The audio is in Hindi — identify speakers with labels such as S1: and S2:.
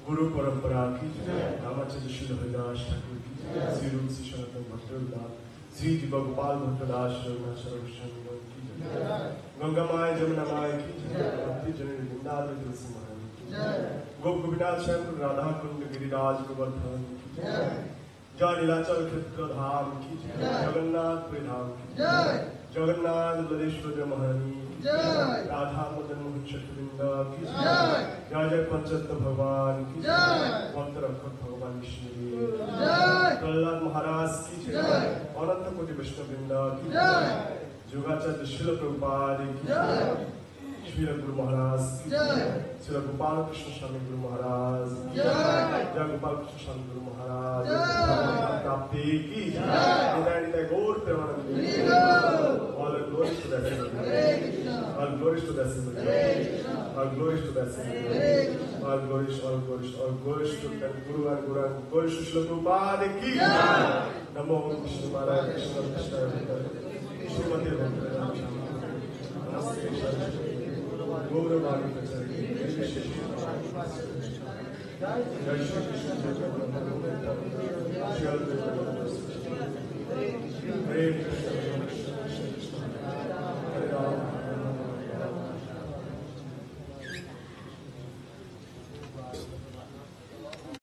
S1: गुरु परंपरा की रामाचार्य श्री हरिदास ठाकुर की श्री रूप से सनातन भक्तदास श्री जी गोपाल भक्तदास शरण की गंगा माय जमुना माय की भक्ति जननी वृंदावन तुलसी महारानी की गोप गोपीनाथ श्याम राधा कुंड गिरिराज गोवर्धन की जय नीलाचल क्षेत्र धाम की जगन्नाथ धाम की जगन्नाथ बलेश्वर महारानी राधा मदन मोहन चतुरिंदा की जय जय पंचतत्व भगवान की भक्त रक्षक भगवान विष्णु प्रहलाद महाराज की अनंत कोटि विष्णु वृंदा की योगाचार्य शिल प्रभुपाद की श्री गुरु महाराज की श्री गोपाल कृष्ण स्वामी गुरु महाराज जय गोपाल कृष्ण स्वामी गुरु महाराज प्राप्ति की जय गौर Premanand all glories to the all glories to the all glories to the all glories to the Guru and glories to Srila Prabhupada ki Namo Vishnu Maharaj Krishna Krishna Srimati Bhakti Namaste Gaura Bhagavad जय श्री कृष्ण चैतन्य प्रभु नित्यानंद